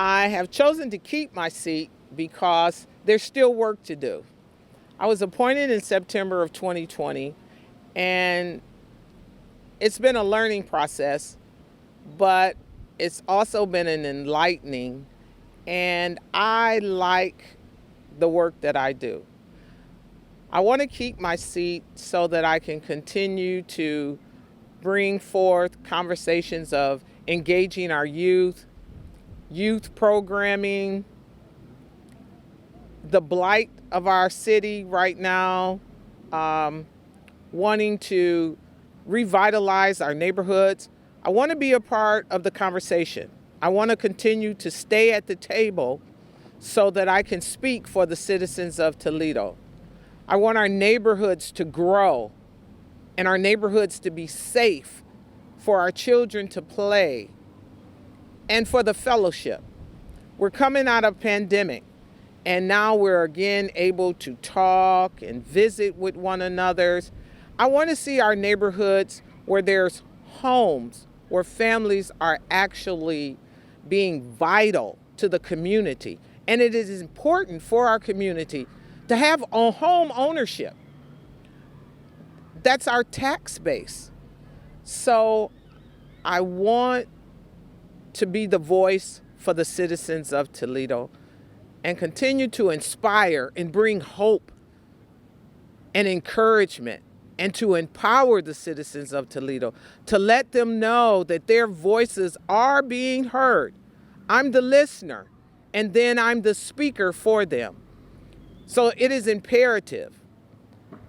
I have chosen to keep my seat because there's still work to do. I was appointed in September of 2020, and it's been a learning process, but it's also been an enlightening, and I like the work that I do. I want to keep my seat so that I can continue to bring forth conversations of engaging our youth programming, the blight of our city right now, wanting to revitalize our neighborhoods. I want to be a part of the conversation. I want to continue to stay at the table so that I can speak for the citizens of Toledo. I want our neighborhoods to grow and our neighborhoods to be safe for our children to play and for the fellowship. We're coming out of pandemic, and now we're again able to talk and visit with one another. I want to see our neighborhoods where there's homes, where families are actually being vital to the community. And it is important for our community to have a home ownership. That's our tax base. So I want to be the voice for the citizens of Toledo and continue to inspire and bring hope and encouragement and to empower the citizens of Toledo, to let them know that their voices are being heard. I'm the listener, and then I'm the speaker for them. So it is imperative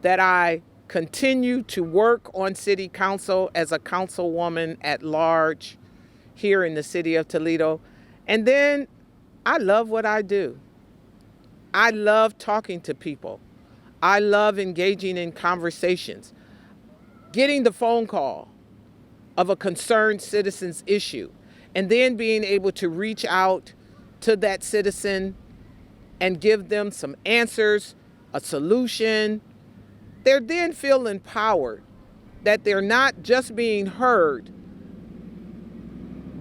that I continue to work on city council as a councilwoman at large here in the city of Toledo. And then I love what I do. I love talking to people. I love engaging in conversations, getting the phone call of a concerned citizen's issue, and then being able to reach out to that citizen and give them some answers, a solution. They then feel empowered that they're not just being heard,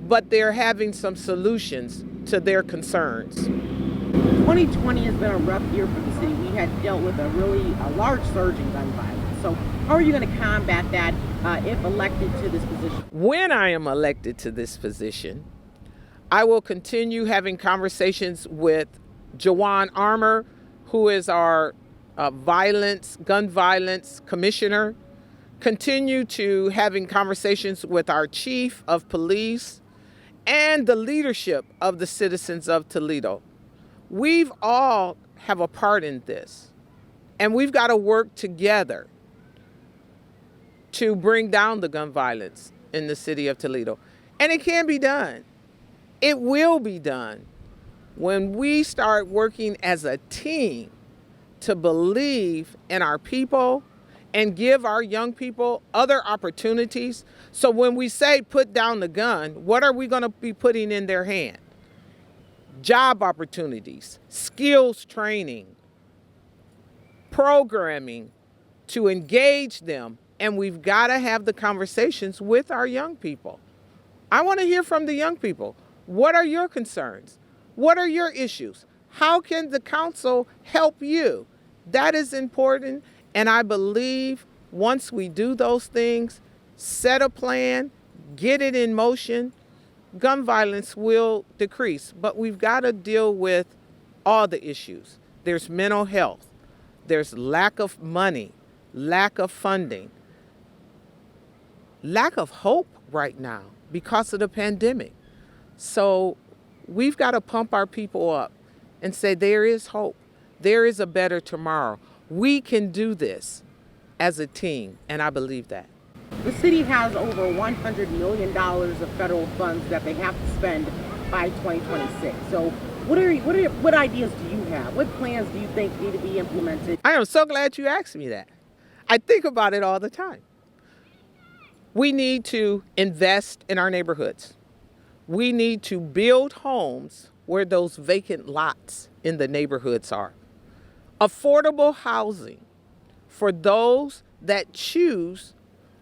but they're having some solutions to their concerns. 2020 has been a rough year for the city. We had dealt with a large surge in gun violence. So how are you going to combat that if elected to this position? When I am elected to this position, I will continue having conversations with Jawan Armour, who is our gun violence commissioner, continue to having conversations with our chief of police and the leadership of the citizens of Toledo. We've all have a part in this, and we've got to work together to bring down the gun violence in the city of Toledo. And it can be done. It will be done when we start working as a team to believe in our people and give our young people other opportunities. So when we say put down the gun, what are we going to be putting in their hand? Job opportunities, skills training, programming to engage them. And we've got to have the conversations with our young people. I want to hear from the young people. What are your concerns? What are your issues? How can the council help you? That is important. And I believe once we do those things, set a plan, get it in motion, gun violence will decrease. But we've got to deal with all the issues. There's mental health. There's lack of money, lack of funding, lack of hope right now because of the pandemic. So we've got to pump our people up and say there is hope. There is a better tomorrow. We can do this as a team, and I believe that. The city has over $100 million of federal funds that they have to spend by 2026. So what ideas do you have? What plans do you think need to be implemented? I am so glad you asked me that. I think about it all the time. We need to invest in our neighborhoods. We need to build homes where those vacant lots in the neighborhoods are. Affordable housing for those that choose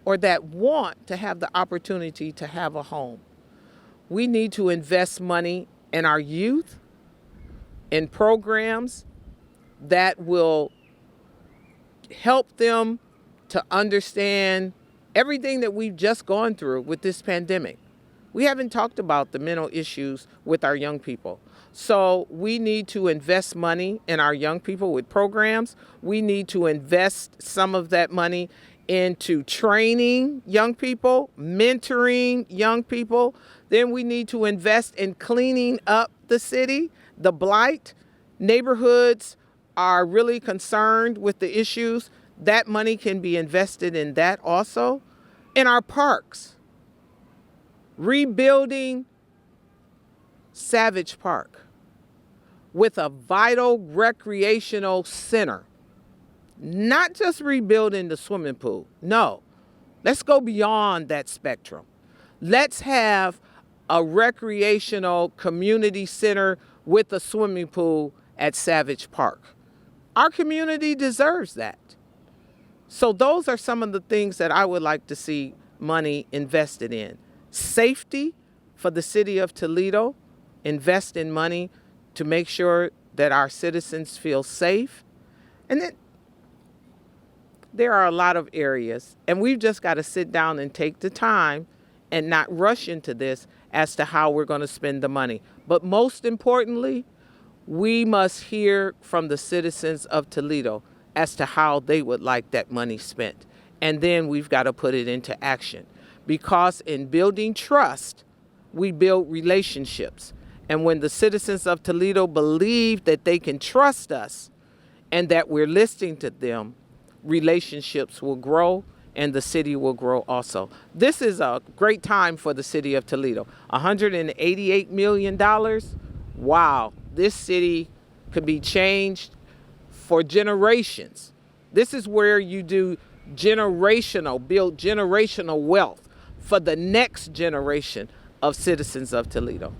or that want to have the opportunity to have a home. We need to invest money and our youth in programs that will help them to understand everything that we've just gone through with this pandemic. We haven't talked about the mental issues with our young people. So we need to invest money in our young people with programs. We need to invest some of that money into training young people, mentoring young people. Then we need to invest in cleaning up the city, the blight. Neighborhoods are really concerned with the issues. That money can be invested in that also. In our parks, rebuilding Savage Park with a vital recreational center. Not just rebuilding the swimming pool. No, let's go beyond that spectrum. Let's have a recreational community center with a swimming pool at Savage Park. Our community deserves that. So those are some of the things that I would like to see money invested in. Safety for the city of Toledo. Invest in money to make sure that our citizens feel safe. And then there are a lot of areas, and we've just got to sit down and take the time and not rush into this as to how we're going to spend the money. But most importantly, we must hear from the citizens of Toledo as to how they would like that money spent. And then we've got to put it into action. Because in building trust, we build relationships. And when the citizens of Toledo believe that they can trust us and that we're listening to them, relationships will grow and the city will grow also. This is a great time for the city of Toledo. $188 million. Wow, this city could be changed for generations. This is where you do build generational wealth for the next generation of citizens of Toledo.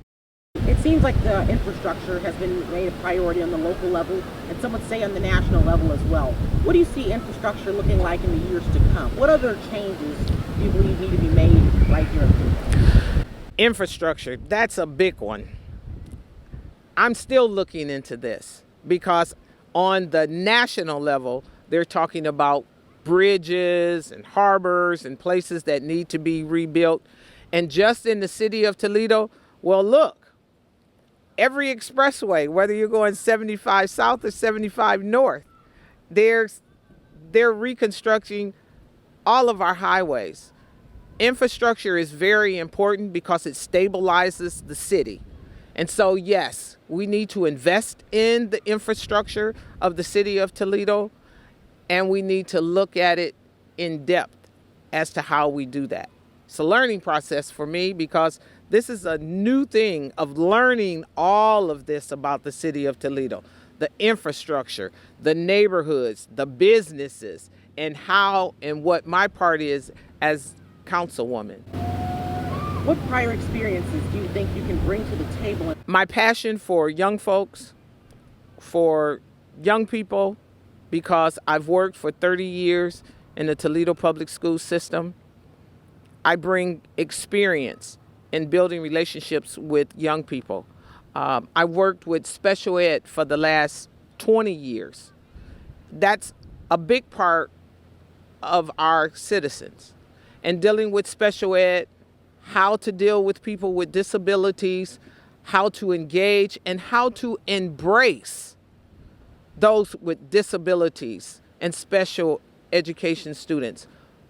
It seems like the infrastructure has been made a priority on the local level, and some would say on the national level as well. What do you see infrastructure looking like in the years to come? What other changes do you believe need to be made right here in Toledo? Infrastructure, that's a big one. I'm still looking into this because on the national level, they're talking about bridges and harbors and places that need to be rebuilt. And just in the city of Toledo, well, look, every expressway, whether you're going 75 south or 75 north, they're reconstructing all of our highways. Infrastructure is very important because it stabilizes the city. And so, yes, we need to invest in the infrastructure of the city of Toledo, and we need to look at it in depth as to how we do that. It's a learning process for me because this is a new thing of learning all of this about the city of Toledo, the infrastructure, the neighborhoods, the businesses, and how and what my part is as councilwoman. What prior experiences do you think you can bring to the table? My passion for young folks, for young people, because I've worked for 30 years in the Toledo public school system. I bring experience in building relationships with young people. I worked with special ed for the last 20 years. That's a big part of our citizens. And dealing with special ed, how to deal with people with disabilities, how to engage, and how to embrace those with disabilities and special education students.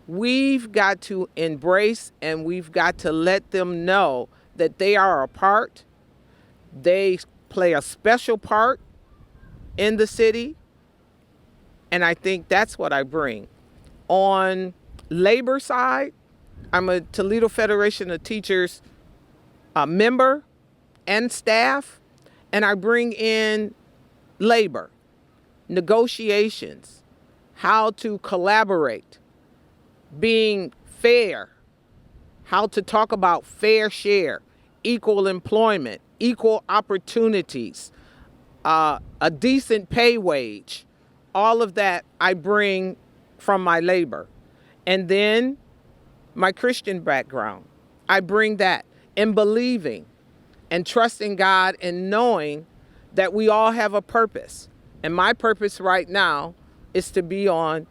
We've got to embrace and we've got to let them know that they are a part. They play a special part in the city. And I think that's what I bring. On labor side, I'm a Toledo Federation of Teachers member and staff, and I bring in labor, negotiations, how to collaborate, being fair, how to talk about fair share, equal employment, equal opportunities, a decent pay wage. All of that I bring from my labor. And then my Christian background, I bring that in believing and trusting God and knowing that we all have a purpose. And my purpose right now is to be on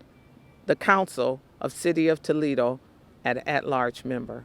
the council of City of Toledo at large member.